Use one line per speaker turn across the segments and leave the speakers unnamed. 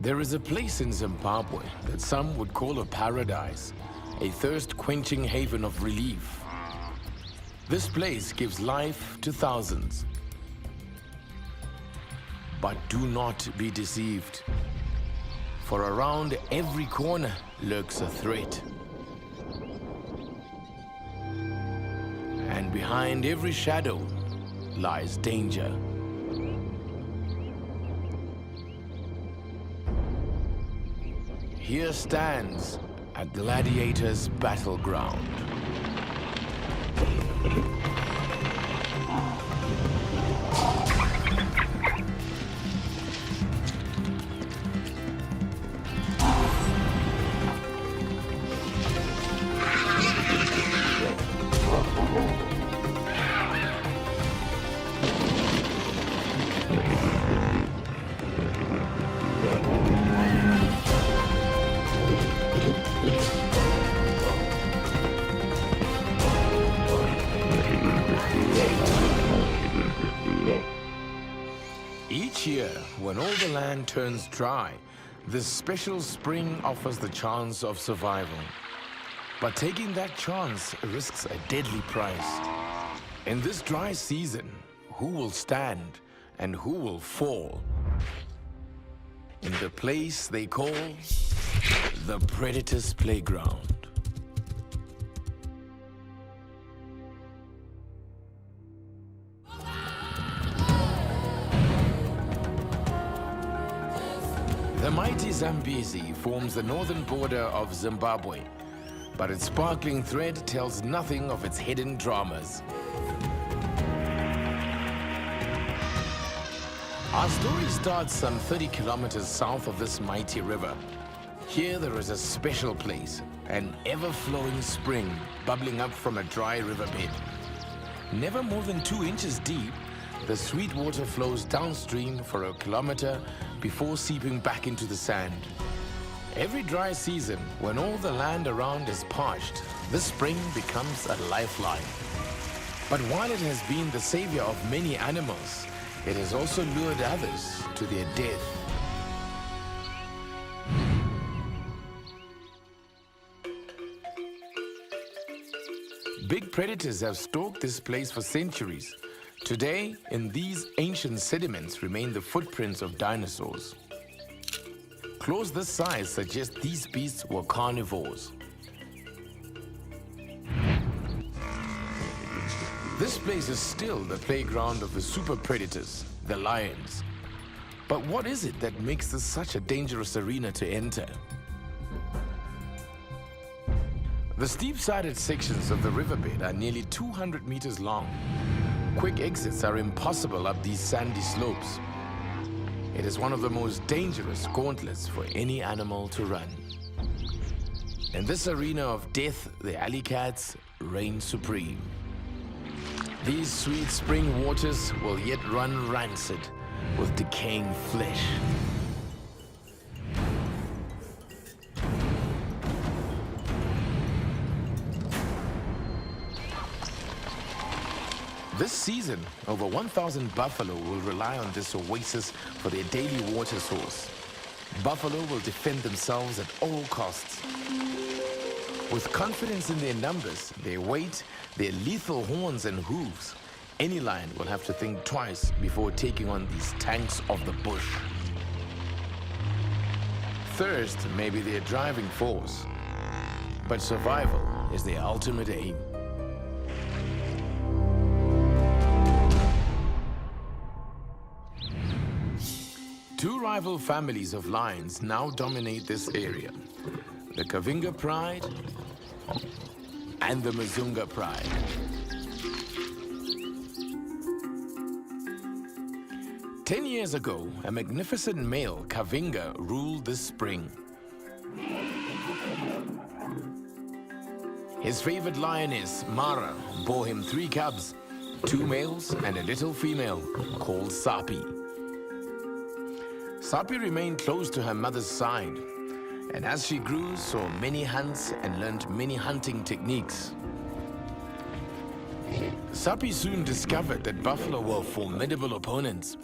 There is a place in Zimbabwe that some would call a paradise, a thirst-quenching haven of relief. This place gives life to thousands. But do not be deceived, for around every corner lurks a threat. And behind every shadow lies danger. Here stands a gladiator's battleground. Each year, when all the land turns dry, this special spring offers the chance of survival. But taking that chance risks a deadly price. In this dry season, who will stand and who will fall? In the place they call the Predator's Playground. The mighty Zambezi forms the northern border of Zimbabwe, but its sparkling thread tells nothing of its hidden dramas. Our story starts some 30 kilometers south of this mighty river. Here there is a special place, an ever-flowing spring bubbling up from a dry riverbed. Never more than 2 inches deep, the sweet water flows downstream for a kilometer before seeping back into the sand. Every dry season, when all the land around is parched, this spring becomes a lifeline. But while it has been the savior of many animals, it has also lured others to their death. Big predators have stalked this place for centuries. Today, in these ancient sediments remain the footprints of dinosaurs. Claws this size suggest these beasts were carnivores. This place is still the playground of the super predators, the lions. But what is it that makes this such a dangerous arena to enter? The steep-sided sections of the riverbed are nearly 200 meters long. Quick exits are impossible up these sandy slopes. It is one of the most dangerous gauntlets for any animal to run. In this arena of death, the alley cats reign supreme. These sweet spring waters will yet run rancid with decaying flesh. This season, over 1,000 buffalo will rely on this oasis for their daily water source. Buffalo will defend themselves at all costs. With confidence in their numbers, their weight, their lethal horns and hooves, any lion will have to think twice before taking on these tanks of the bush. Thirst may be their driving force, but survival is their ultimate aim. Two rival families of lions now dominate this area. The Kavinga Pride and the Mazunga Pride. Ten years ago, a magnificent male, Kavinga, ruled this spring. His favorite lioness, Mara, bore him 3 cubs, 2 males and a little female called Sapi. Sapi remained close to her mother's side, and as she grew, saw many hunts and learned many hunting techniques. Sapi soon discovered that buffalo were formidable opponents.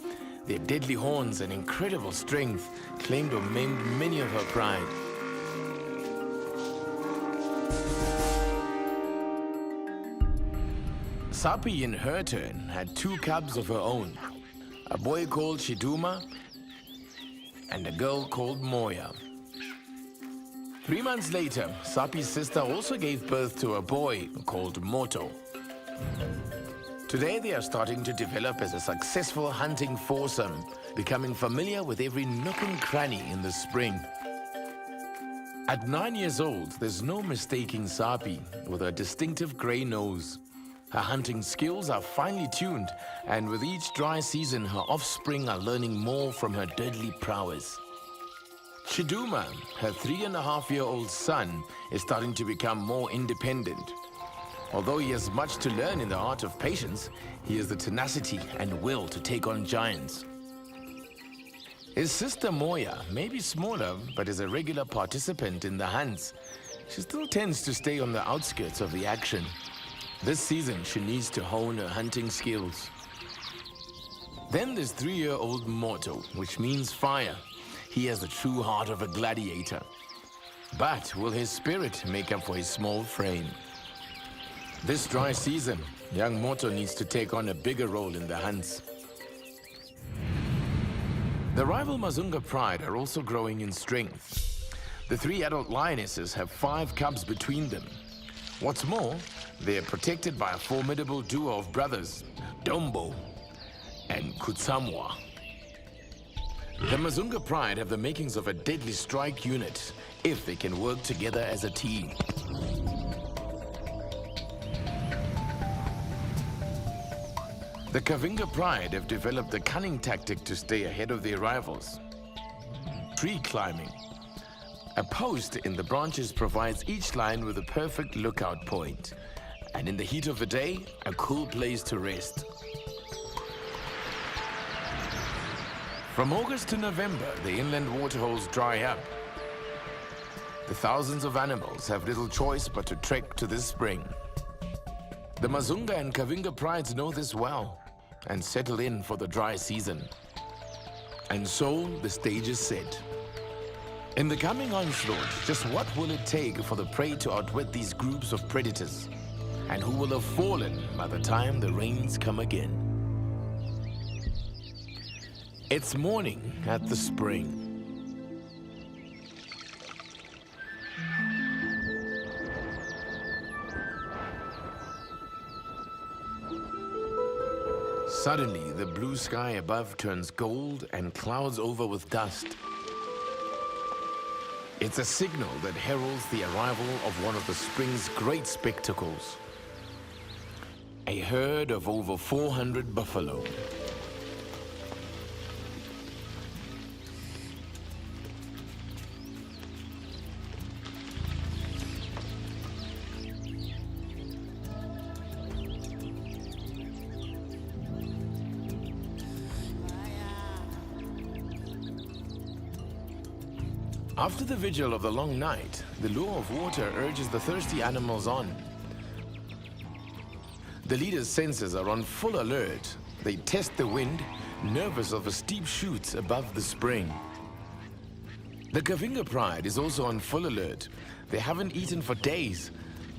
Their deadly horns and incredible strength claimed or maimed many of her pride. Sapi, in her turn, had two cubs of her own, a boy called Shiduma and a girl called Moya. 3 months later, Sapi's sister also gave birth to a boy called Moto. Today they are starting to develop as a successful hunting foursome, becoming familiar with every nook and cranny in the spring. At 9 years old, there's no mistaking Sapi with her distinctive grey nose. Her hunting skills are finely tuned, and with each dry season, her offspring are learning more from her deadly prowess. Shiduma, her 3.5-year-old son, is starting to become more independent. Although he has much to learn in the art of patience, he has the tenacity and will to take on giants. His sister Moya may be smaller, but is a regular participant in the hunts. She still tends to stay on the outskirts of the action. This season, she needs to hone her hunting skills. Then there's 3-year-old Moto, which means fire. He has the true heart of a gladiator. But will his spirit make up for his small frame? This dry season, young Moto needs to take on a bigger role in the hunts. The rival Mazunga pride are also growing in strength. The 3 adult lionesses have 5 cubs between them. What's more, they are protected by a formidable duo of brothers, Dombo and Kutsamwa. The Mazunga pride have the makings of a deadly strike unit if they can work together as a team. The Kavinga pride have developed a cunning tactic to stay ahead of their rivals: tree climbing. A post in the branches provides each lion with a perfect lookout point, and in the heat of the day, a cool place to rest. From August to November, the inland waterholes dry up. The thousands of animals have little choice but to trek to this spring. The Mazunga and Kavinga prides know this well and settle in for the dry season. And so the stage is set. In the coming onslaught, just what will it take for the prey to outwit these groups of predators? And who will have fallen by the time the rains come again? It's morning at the spring. Suddenly, the blue sky above turns gold and clouds over with dust. It's a signal that heralds the arrival of one of the spring's great spectacles. A herd of over 400 buffalo. After the vigil of the long night, the lure of water urges the thirsty animals on. The leader's senses are on full alert. They test the wind, nervous of the steep chutes above the spring. The Kavinga pride is also on full alert. They haven't eaten for days.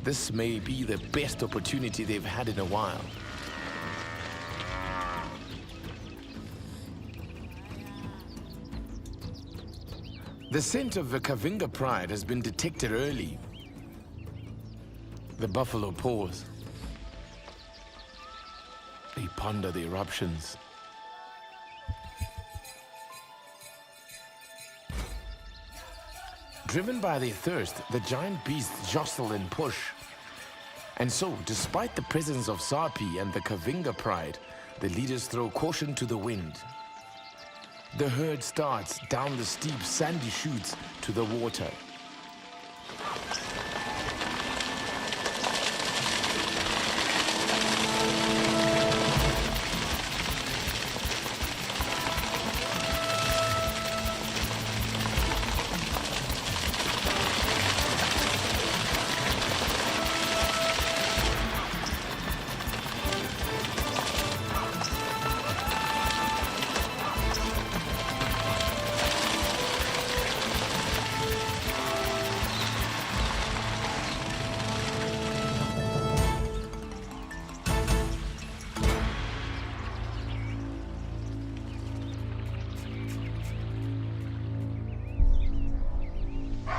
This may be the best opportunity they've had in a while. The scent of the Kavinga pride has been detected early. The buffalo pause. They ponder the eruptions. Driven by their thirst, the giant beasts jostle and push. And so, despite the presence of Sapi and the Kavinga pride, the leaders throw caution to the wind. The herd starts down the steep sandy chutes to the water.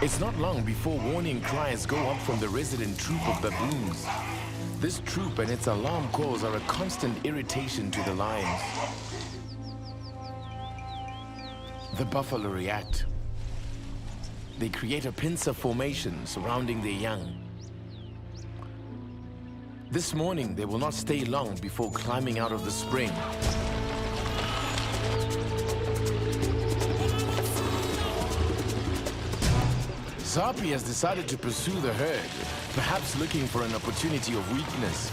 It's not long before warning cries go up from the resident troop of baboons. This troop and its alarm calls are a constant irritation to the lions. The buffalo react. They create a pincer formation surrounding their young. This morning, they will not stay long before climbing out of the spring. Sapi has decided to pursue the herd, perhaps looking for an opportunity of weakness.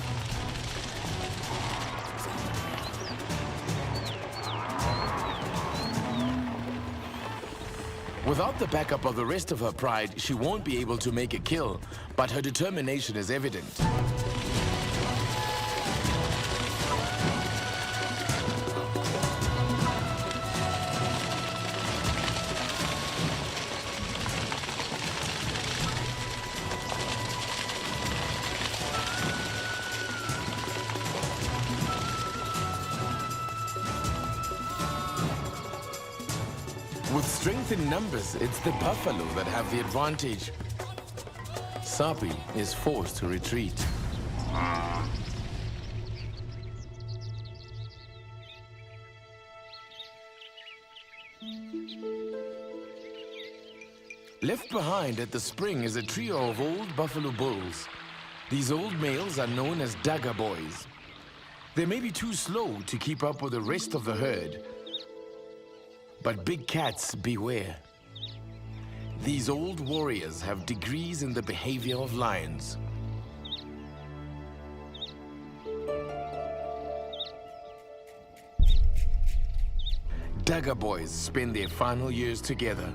Without the backup of the rest of her pride, she won't be able to make a kill, but her determination is evident. With strength in numbers, it's the buffalo that have the advantage. Sapi is forced to retreat. Left behind at the spring is a trio of old buffalo bulls. These old males are known as dagger boys. They may be too slow to keep up with the rest of the herd, but big cats beware. These old warriors have degrees in the behavior of lions. Dagger boys spend their final years together.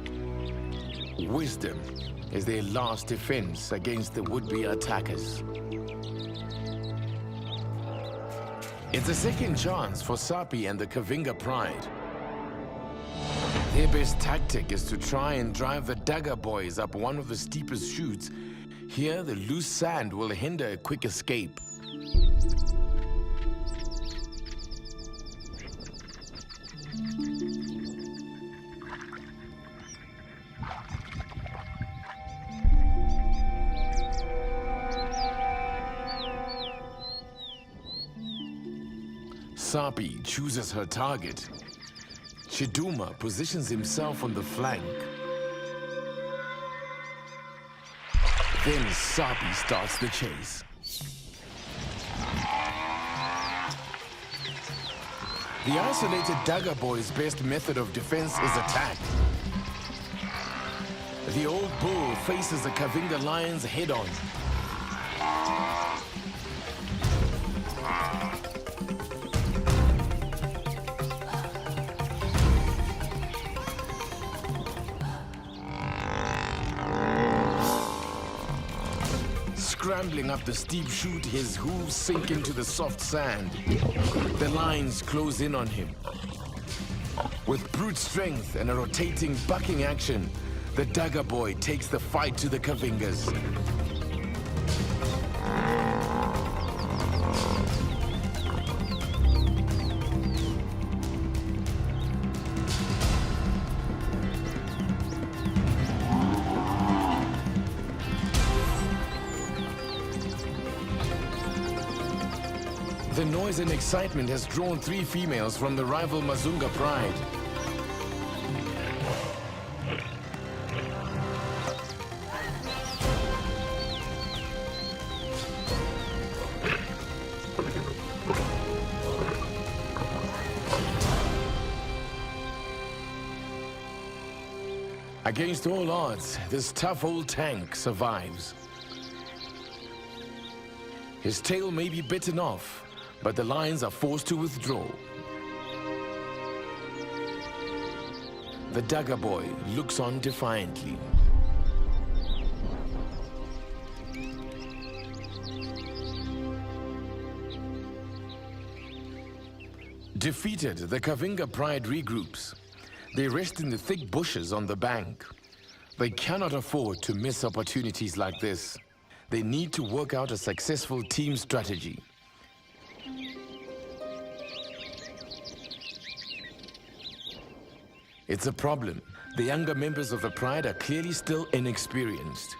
Wisdom is their last defense against the would-be attackers. It's a second chance for Sapi and the Kavinga pride. Their best tactic is to try and drive the dagger boys up one of the steepest chutes. Here, the loose sand will hinder a quick escape. Sapi chooses her target. Chiduma positions himself on the flank. Then Sapi starts the chase. The isolated dagger boy's best method of defense is attack. The old bull faces the Kavinga lions head-on. Scrambling up the steep chute, his hooves sink into the soft sand. The lions close in on him. With brute strength and a rotating bucking action, the dagger boy takes the fight to the Kavingas. The noise and excitement has drawn 3 females from the rival Mazunga pride. Against all odds, this tough old tank survives. His tail may be bitten off, but the lions are forced to withdraw. The dagger boy looks on defiantly. Defeated, the Kavinga pride regroups. They rest in the thick bushes on the bank. They cannot afford to miss opportunities like this. They need to work out a successful team strategy. It's a problem. The younger members of the pride are clearly still inexperienced.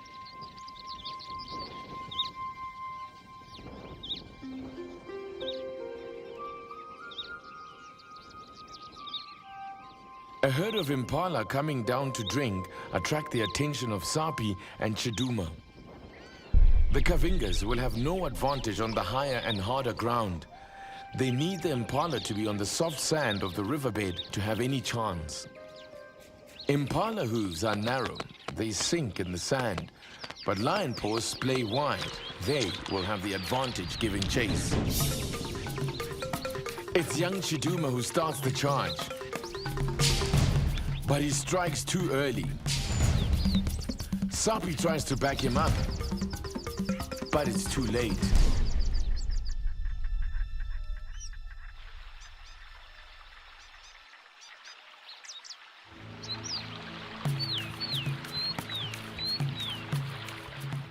A herd of impala coming down to drink attract the attention of Sapi and Chiduma. The Kavingas will have no advantage on the higher and harder ground. They need the impala to be on the soft sand of the riverbed to have any chance. Impala hooves are narrow, they sink in the sand, but lion paws splay wide. They will have the advantage giving chase. It's young Chiduma who starts the charge, but he strikes too early. Sapi tries to back him up, but it's too late.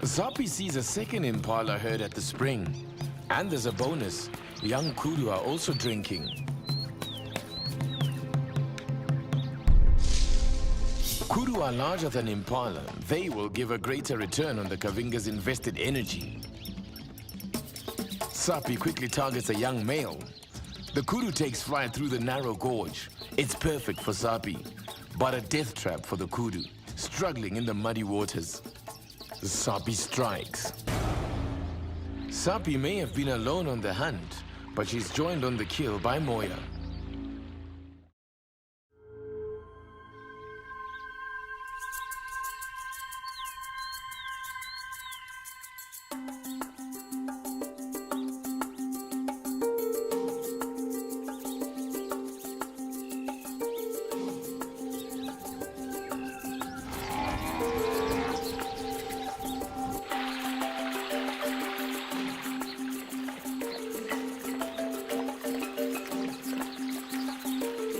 Sapi sees a second impala herd at the spring. And there's a bonus. Young kudu are also drinking. Kudu are larger than impala. They will give a greater return on the Kavinga's invested energy. Sapi quickly targets a young male. The kudu takes flight through the narrow gorge. It's perfect for Sapi, but a death trap for the kudu, struggling in the muddy waters. Sapi strikes. Sapi may have been alone on the hunt, but she's joined on the kill by Moya.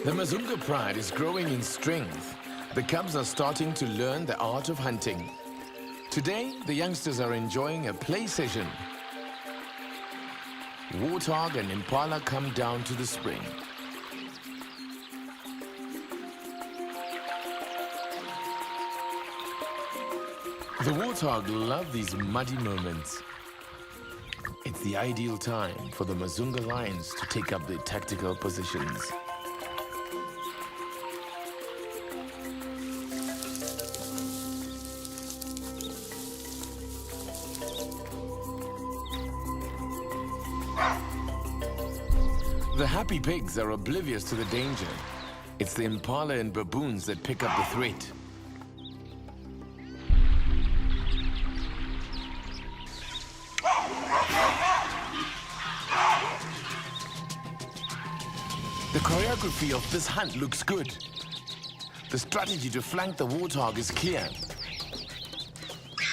The Mazunga pride is growing in strength. The cubs are starting to learn the art of hunting. Today, the youngsters are enjoying a play session. Warthog and impala come down to the spring. The warthog love these muddy moments. It's the ideal time for the Mazunga lions to take up their tactical positions. The happy pigs are oblivious to the danger. It's the impala and baboons that pick up the threat. The choreography of this hunt looks good. The strategy to flank the warthog is clear.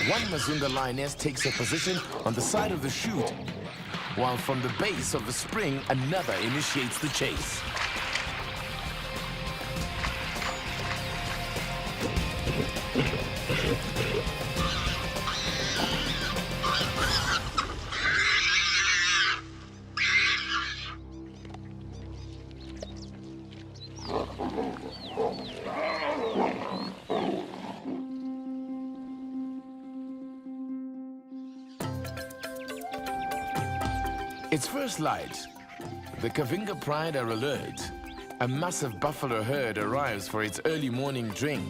One Mazunga lioness takes her position on the side of the chute, while from the base of the spring, another initiates the chase. It's first light. The Kavinga pride are alert. A massive buffalo herd arrives for its early morning drink.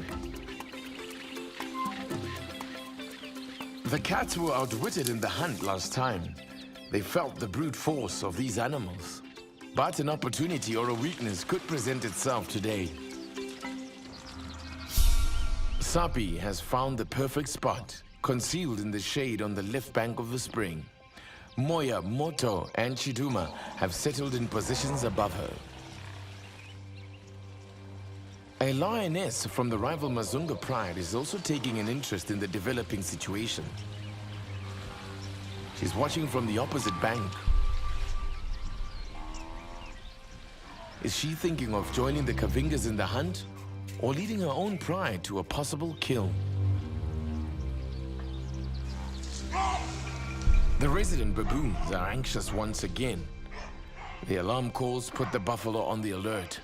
The cats were outwitted in the hunt last time. They felt the brute force of these animals. But an opportunity or a weakness could present itself today. Sapi has found the perfect spot, concealed in the shade on the left bank of the spring. Moya, Moto, and Chiduma have settled in positions above her. A lioness from the rival Mazunga pride is also taking an interest in the developing situation. She's watching from the opposite bank. Is she thinking of joining the Kavingas in the hunt, or leading her own pride to a possible kill? The resident baboons are anxious once again. The alarm calls put the buffalo on the alert.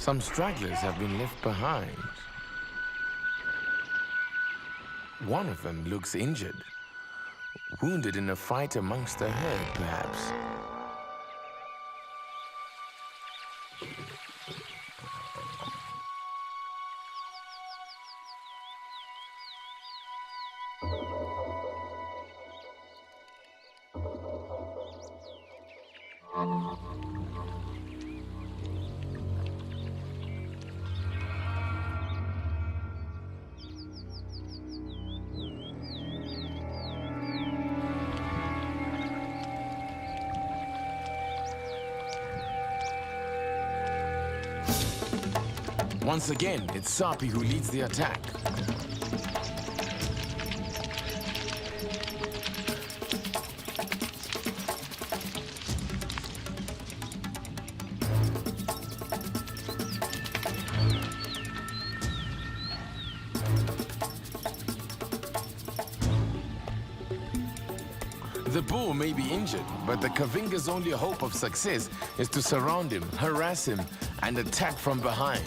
Some stragglers have been left behind. One of them looks injured, wounded in a fight amongst the herd, perhaps. Once again, it's Sapi who leads the attack. The bull may be injured, but the Kavinga's only hope of success is to surround him, harass him, and attack from behind.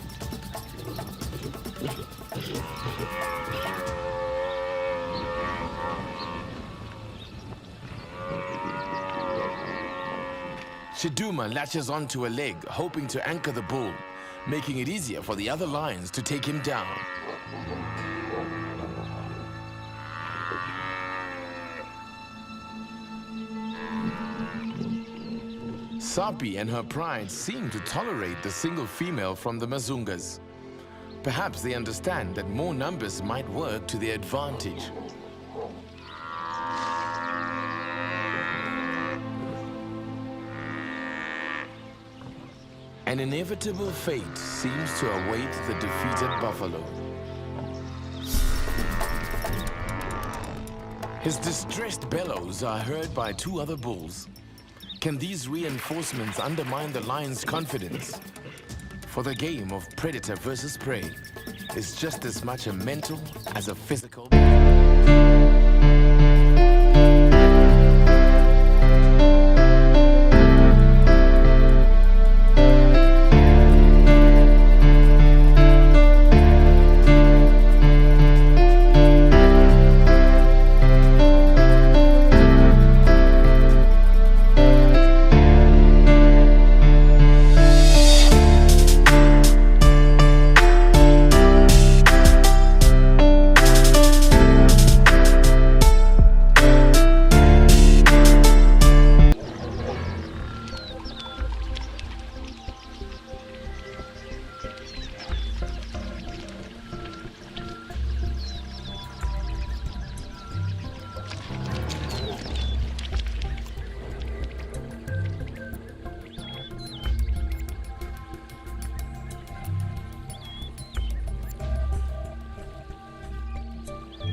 Chiduma latches onto a leg, hoping to anchor the bull, making it easier for the other lions to take him down. Sapi and her pride seem to tolerate the single female from the Mazungas. Perhaps they understand that more numbers might work to their advantage. An inevitable fate seems to await the defeated buffalo. His distressed bellows are heard by two other bulls. Can these reinforcements undermine the lion's confidence? For the game of predator versus prey is just as much a mental as a physical.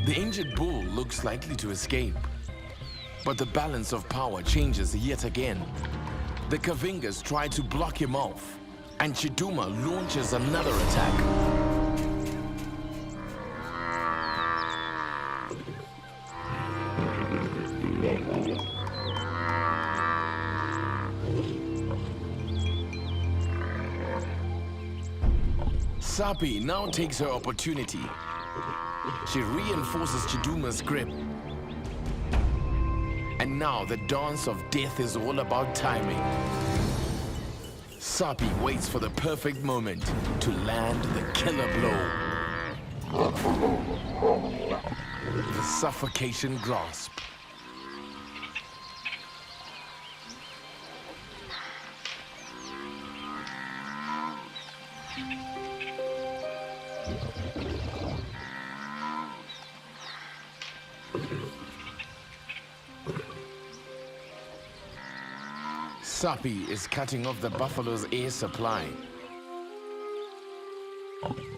The injured bull looks likely to escape, but the balance of power changes yet again. The Kavingas try to block him off, and Chiduma launches another attack. Sapi now takes her opportunity. She reinforces Chiduma's grip. And now the dance of death is all about timing. Sapi waits for the perfect moment to land the killer blow. The suffocation grasp. Sapi is cutting off the buffalo's air supply.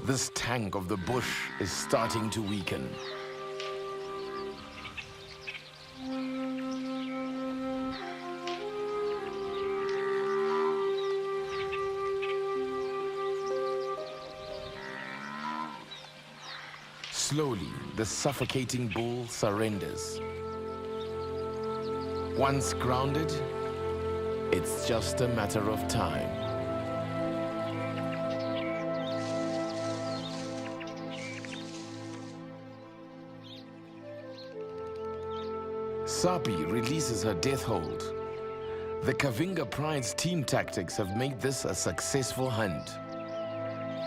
This tank of the bush is starting to weaken. Slowly, the suffocating bull surrenders. Once grounded, it's just a matter of time. Sapi releases her death hold. The Kavinga Pride's team tactics have made this a successful hunt.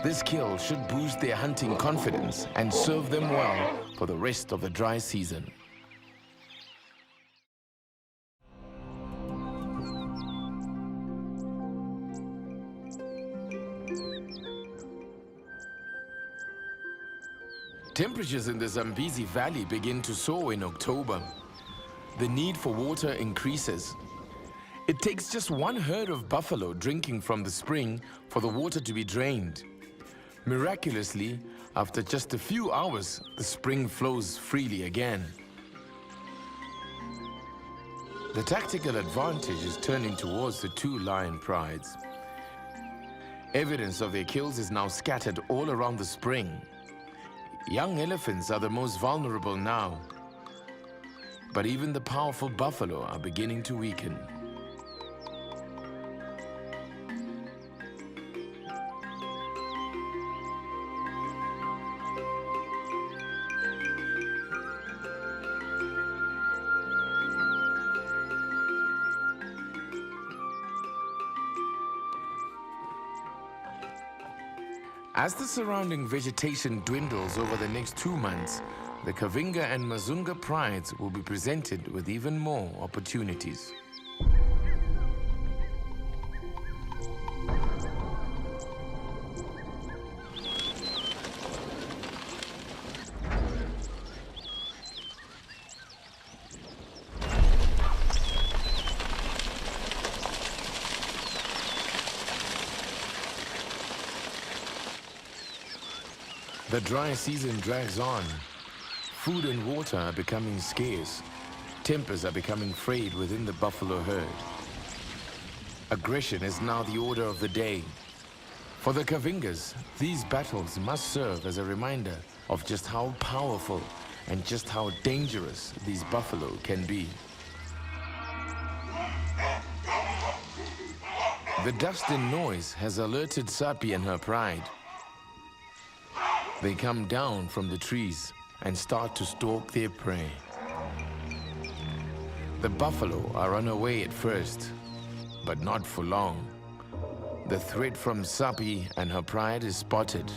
This kill should boost their hunting confidence and serve them well for the rest of the dry season. Temperatures in the Zambezi Valley begin to soar in October. The need for water increases. It takes just one herd of buffalo drinking from the spring for the water to be drained. Miraculously, after just a few hours, the spring flows freely again. The tactical advantage is turning towards the two lion prides. Evidence of their kills is now scattered all around the spring. Young elephants are the most vulnerable now, but even the powerful buffalo are beginning to weaken. As the surrounding vegetation dwindles over the next 2 months, the Kavinga and Mazunga prides will be presented with even more opportunities. The dry season drags on. Food and water are becoming scarce. Tempers are becoming frayed within the buffalo herd. Aggression is now the order of the day. For the Kavingas, these battles must serve as a reminder of just how powerful and just how dangerous these buffalo can be. The dust and noise has alerted Sapi and her pride. They come down from the trees and start to stalk their prey. The buffalo are unaware at first, but not for long. The threat from Sapi and her pride is spotted.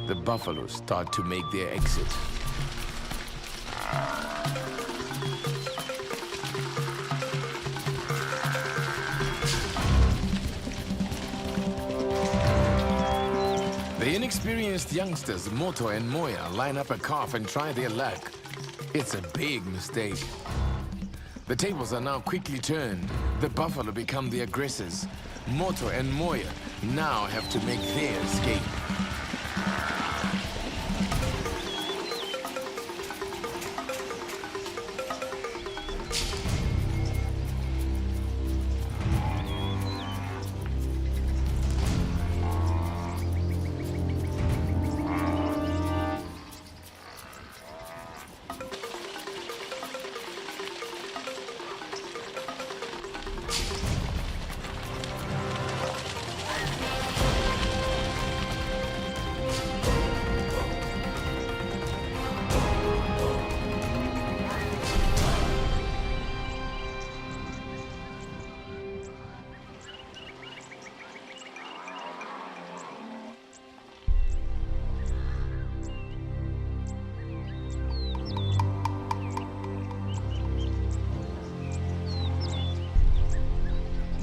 The buffaloes start to make their exit. The inexperienced youngsters, Moto and Moya, line up a calf and try their luck. It's a big mistake. The tables are now quickly turned. The buffalo become the aggressors. Moto and Moya now have to make their escape.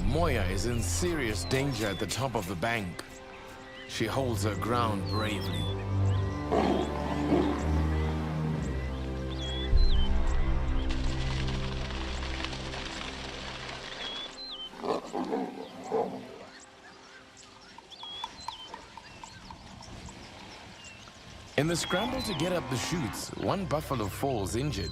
Moya is in serious danger at the top of the bank. She holds her ground bravely. In the scramble to get up the chutes, one buffalo falls injured.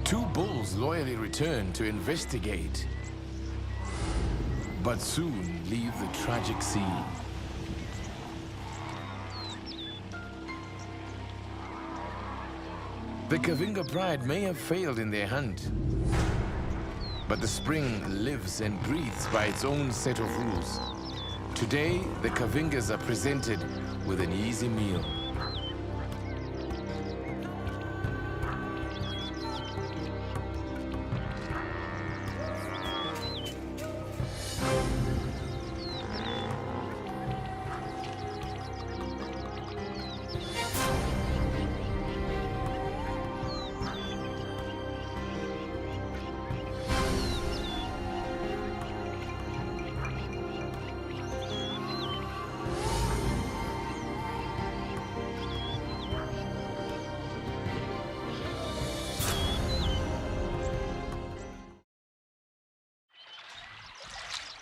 Two bulls loyally return to investigate. but soon leave the tragic scene. The Kavinga pride may have failed in their hunt, but the spring lives and breathes by its own set of rules. Today, the Kavingas are presented with an easy meal.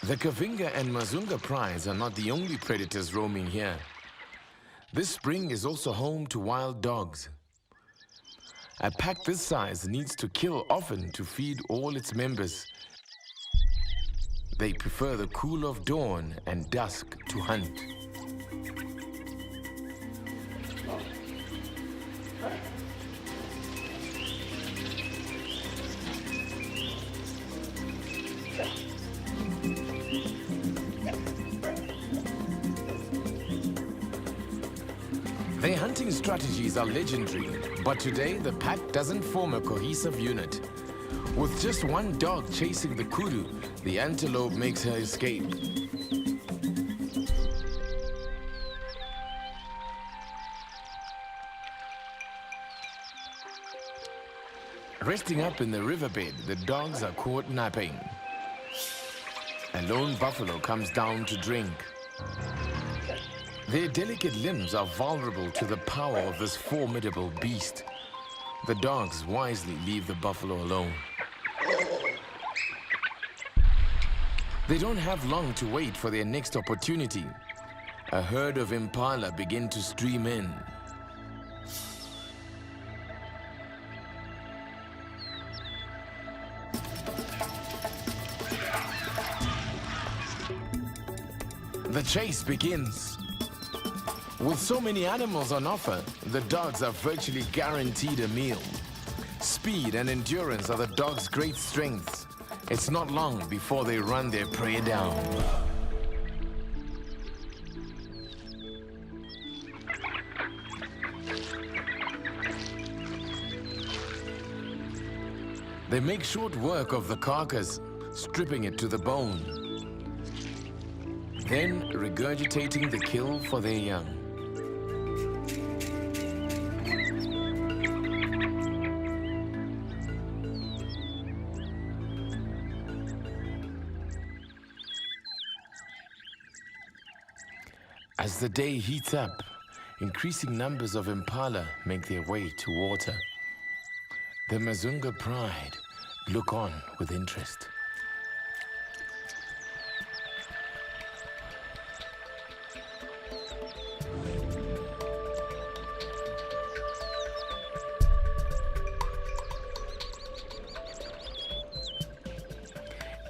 The Kavinga and Mazunga prides are not the only predators roaming here. This spring is also home to wild dogs. A pack this size needs to kill often to feed all its members. They prefer the cool of dawn and dusk to hunt. Their hunting strategies are legendary, but today the pack doesn't form a cohesive unit. With just one dog chasing the kudu, the antelope makes her escape. Resting up in the riverbed, the dogs are caught napping. A lone buffalo comes down to drink. Their delicate limbs are vulnerable to the power of this formidable beast. The dogs wisely leave the buffalo alone. They don't have long to wait for their next opportunity. A herd of impala begin to stream in. The chase begins. With so many animals on offer, the dogs are virtually guaranteed a meal. Speed and endurance are the dogs' great strengths. It's not long before they run their prey down. They make short work of the carcass, stripping it to the bone, then regurgitating the kill for their young. As the day heats up, increasing numbers of impala make their way to water. The Mazunga pride look on with interest.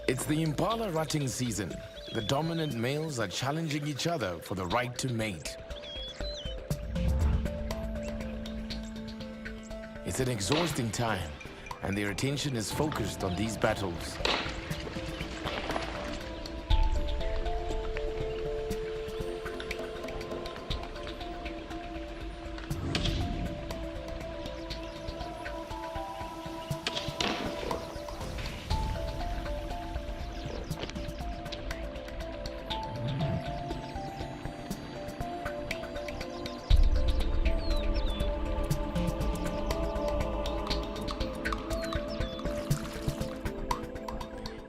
It's the impala rutting season. The dominant males are challenging each other for the right to mate. It's an exhausting time, and their attention is focused on these battles.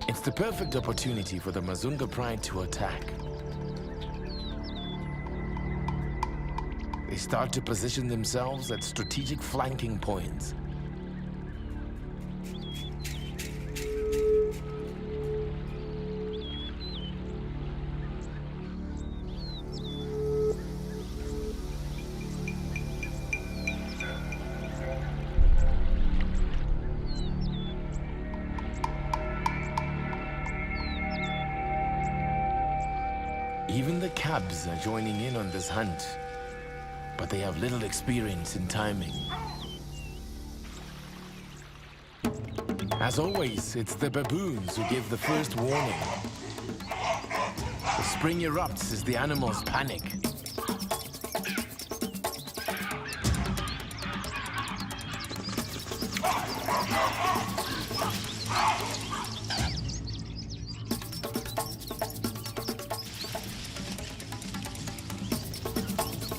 It's the perfect opportunity for the Mazunga pride to attack. They start to position themselves at strategic flanking points. Even the cabs are joining in on this hunt, but they have little experience in timing. As always, it's the baboons who give the first warning. The spring erupts as the animals panic.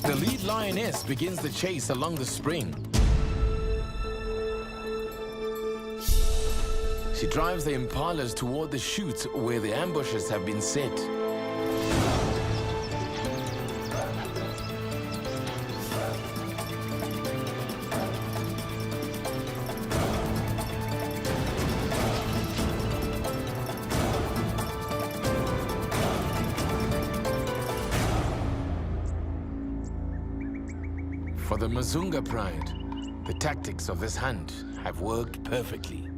The lead lioness begins the chase along the spring. She drives the impalas toward the chutes where the ambushes have been set. For the Mazunga pride, the tactics of this hunt have worked perfectly.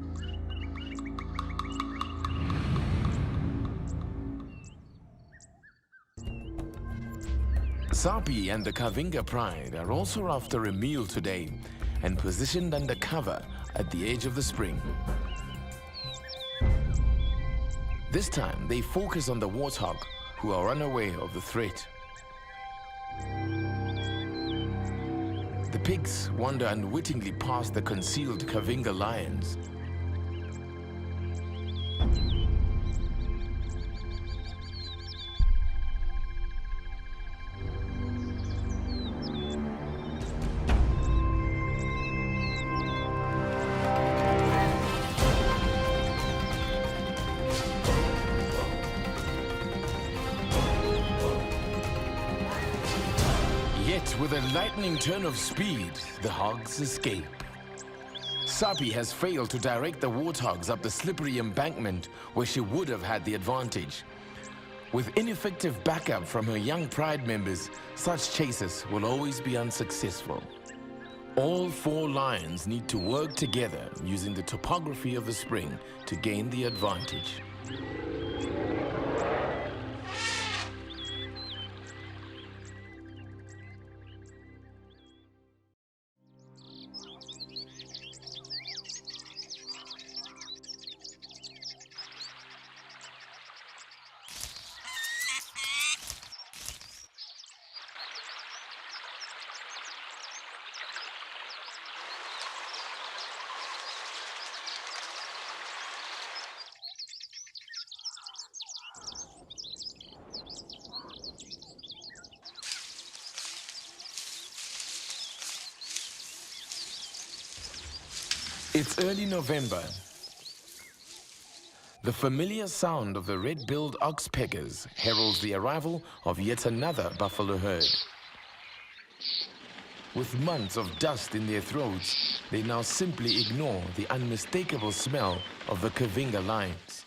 Sapi and the Kavinga pride are also after a meal today and positioned under cover at the edge of the spring. This time, they focus on the warthog, who are unaware of the threat. The pigs wander unwittingly past the concealed Kavinga lions. Yet, with a lightning turn of speed, the hogs escape. Sapi has failed to direct the warthogs up the slippery embankment where she would have had the advantage. With ineffective backup from her young pride members, such chases will always be unsuccessful. All four lions need to work together using the topography of the spring to gain the advantage. It's early November. The familiar sound of the red-billed oxpeckers heralds the arrival of yet another buffalo herd. With months of dust in their throats, they now simply ignore the unmistakable smell of the Kavinga lions.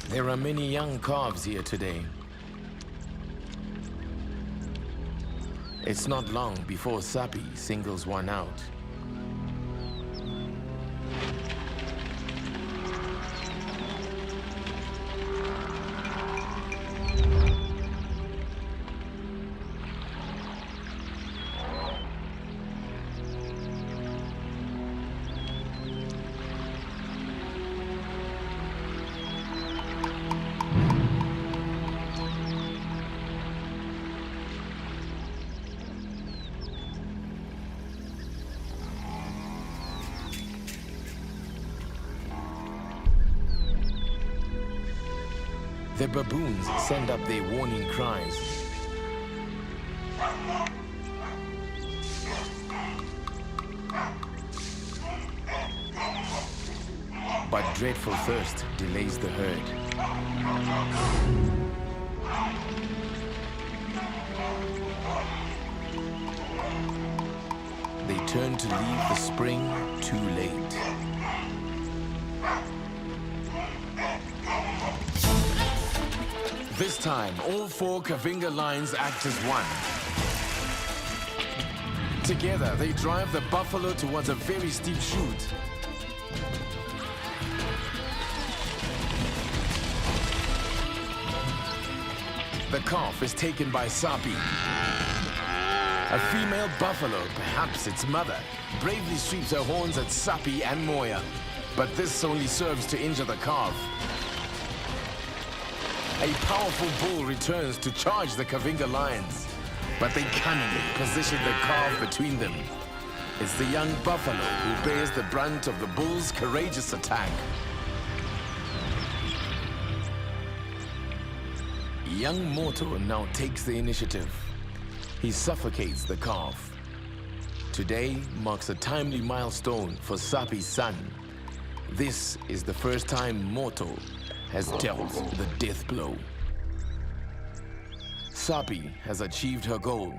There are many young calves here today. It's not long before Sapi singles one out. The baboons send up their warning cries. But dreadful thirst delays the herd. They turn to leave the spring too late. This time, all 4 Kavinga lions act as one. Together, they drive the buffalo towards a very steep chute. The calf is taken by Sapi. A female buffalo, perhaps its mother, bravely sweeps her horns at Sapi and Moya. But this only serves to injure the calf. A powerful bull returns to charge the Kavinga lions, but they cunningly position the calf between them. It's the young buffalo who bears the brunt of the bull's courageous attack. Young Moto now takes the initiative. He suffocates the calf. Today marks a timely milestone for Sapi's son. This is the first time Moto has dealt the death blow. Sapi has achieved her goal.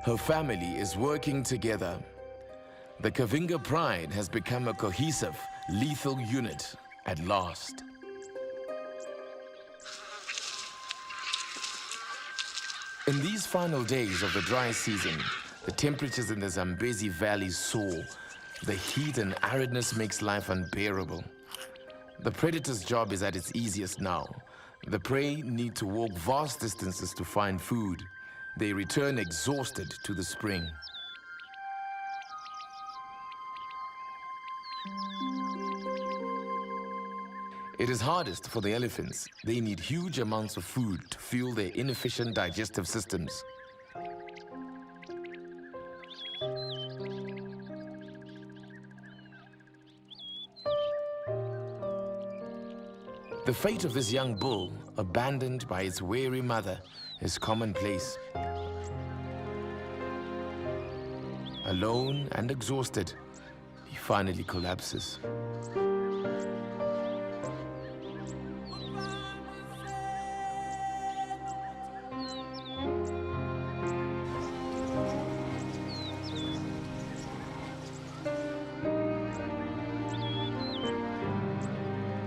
Her family is working together. The Kavinga pride has become a cohesive, lethal unit at last. In these final days of the dry season, the temperatures in the Zambezi Valley soar. The heat and aridness makes life unbearable. The predator's job is at its easiest now. The prey need to walk vast distances to find food. They return exhausted to the spring. It is hardest for the elephants. They need huge amounts of food to fuel their inefficient digestive systems. The fate of this young bull, abandoned by its wary mother, is commonplace. Alone and exhausted, he finally collapses.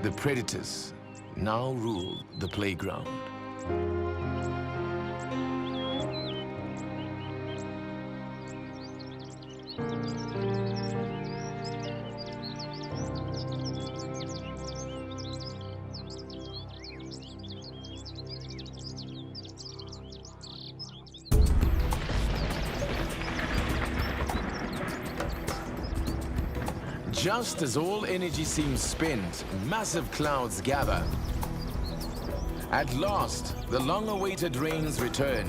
The predators now rule the playground. Just as all energy seems spent, massive clouds gather. At last, the long-awaited rains return.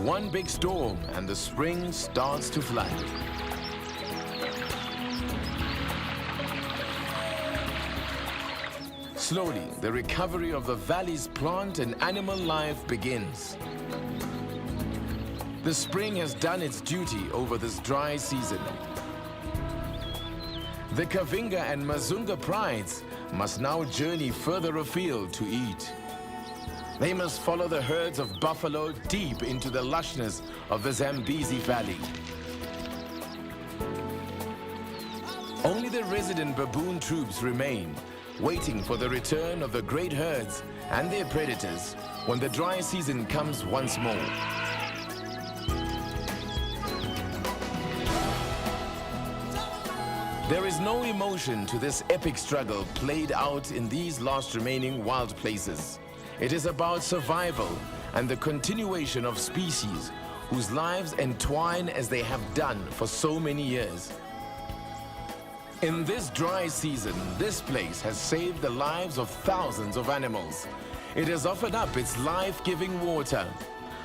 One big storm and the spring starts to flood. Slowly, the recovery of the valley's plant and animal life begins. The spring has done its duty over this dry season. The Kavinga and Mazunga prides must now journey further afield to eat. They must follow the herds of buffalo deep into the lushness of the Zambezi Valley. Only the resident baboon troops remain, waiting for the return of the great herds and their predators when the dry season comes once more. There is no emotion to this epic struggle played out in these last remaining wild places. It is about survival and the continuation of species whose lives entwine as they have done for so many years. In this dry season, this place has saved the lives of thousands of animals. It has offered up its life-giving water,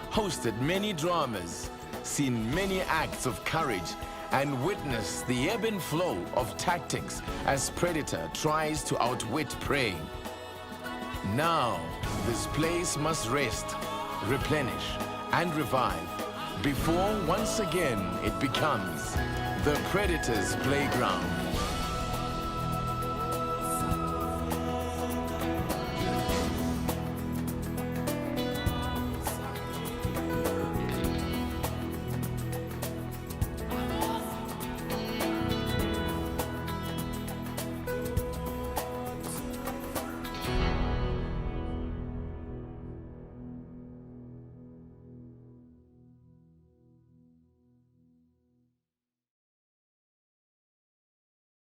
hosted many dramas, seen many acts of courage, and witness the ebb and flow of tactics as predator tries to outwit prey. Now, this place must rest, replenish, and revive before once again it becomes the predator's playground.